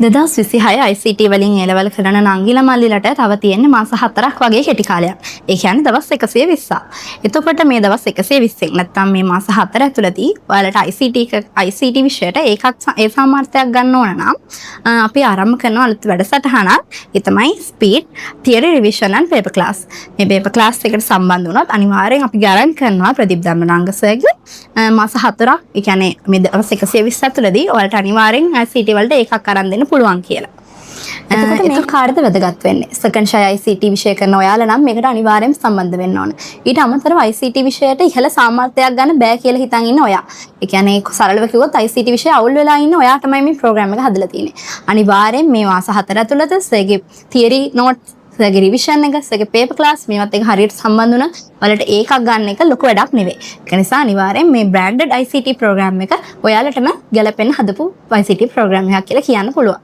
2026 ICT වලින් A level කරන නංගිලා මල්ලිලට තව තියෙන්නේ මාස 4ක් වගේ කෙටි කාලයක්. ඒ කියන්නේ දවස් 120ක්. එතකොට මේ දවස් 120න් නැත්නම් මේ මාස 4 ඇතුළතදී ඔයාලට ICT විෂයට ඒ සාමර්ථ්‍යයක් ගන්න ඕන නම් අපි ආරම්භ කරන අලුත් වැඩසටහනක්. ඒ තමයි Speed Theory Revision and Paper Class. මේ paper class එකට සම්බන්ධ වුණොත් අනිවාර්යෙන් අපි ගාරන්ටි කරනවා ප්‍රදීප් ධම්මනාංග සර්ගේ මාස 4ක්. ඒ කියන්නේ මේ දවස් 120 ඇතුළතදී ඔයාලට අනිවාර්යෙන් ICT වලට ඒකක් අරන් දෙන්න පුළුවන් කියලා. එතකොට මේක කාටද වැදගත් වෙන්නේ? සෙකන්ඩ් ෂය ICT විෂය කරන ඔයාලා නම් මේකට අනිවාර්යෙන් සම්බන්ධ වෙන්න ඕන. ඊට අමතරව ICT විෂයට ඉහළ සාමර්ථ්‍යයක් ගන්න බෑ කියලා හිතන් ඉන්න ඔයා. ඒ කියන්නේ සරලව කිව්වොත් ICT විෂය අවුල් වෙලා ඉන්න ඔයා තමයි මේ ප්‍රෝග්‍රෑම් එක හදලා තියෙන්නේ. අනිවාර්යෙන් මේ මාස 4 ඇතුළත සර්ගේ තියරි නෝට්ස් සර්ගේ රිවිෂන් එක සර්ගේ පේපර් ක්ලාස් මේවත් එක හරියට සම්බන්ධ වුණා. ඔයාලට ඒකක් ගන්න එක ලොකු වැඩක් නෙවෙයි. ඒ නිසා අනිවාර්යෙන් මේ බ්‍රෑන්ඩඩ් ICT ප්‍රෝග්‍රෑම් එක ඔයාලටම ගැලපෙන්න හදපු ICT ප්‍රෝග්‍රෑම් එකක් කියලා කියන්න පුළුවන්.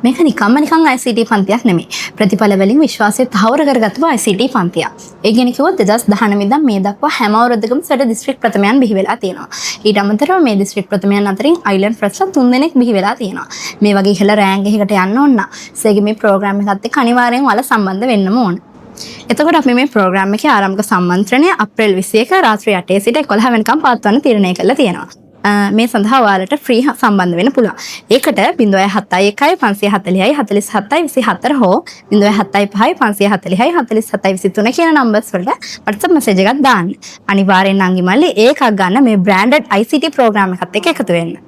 මේක නිකන් ICT පන්තියක් නෙමෙයි. ප්‍රතිඵල වලින් විශ්වාසය තහවුරු කරගත්තු ICT පන්තියක්. ඒ කියන්නේ කිව්වොත් 2019 ඉඳන් මේ දක්වා හැම අවුරුද්දකම සට දිස්ත්‍රික් ප්‍රථමයන් බිහි වෙලා තියෙනවා. ඊට අමතරව මේ දිස්ත්‍රික් ප්‍රථමයන් අතරින් අයිලන්ඩ් ෆ්‍රෙස්ලා 3 දෙනෙක් බිහි වෙලා තියෙනවා. මේ වගේ ඉහළ රෑන්ක් එකකට යන්න ඕන නම් සේගේ මේ ප්‍රෝග්‍රෑම් එකත් එක්ක අනිවාර්යෙන් ඔයාලා සම්බන්ධ වෙන්නම ඕන. එතකොට අපි මේ ප්‍රෝග්‍රෑම් එකේ ආරම්භක සම්මන්ත්‍රණය අප්‍රේල් 21 රාත්‍රී 8 සිට 11 වෙනකම් පවත්වන්න තීරණය කළා තියෙනවා. මේ සඳහා ඔයාලට ෆ්‍රී සම්බන්ධ වෙන්න පුළුවන්. ඒකට 071 540 47 24 හෝ 075 540 47 23 කියන නම්බර්ස් වලට WhatsApp message එකක් දාන්න. අනිවාර්යෙන් නංගි මල්ලි ඒකක් ගන්න මේ බ්‍රෑන්ඩඩ් ICT ප්‍රෝග්‍රෑම් එකත් එක්ක එකතු වෙන්න.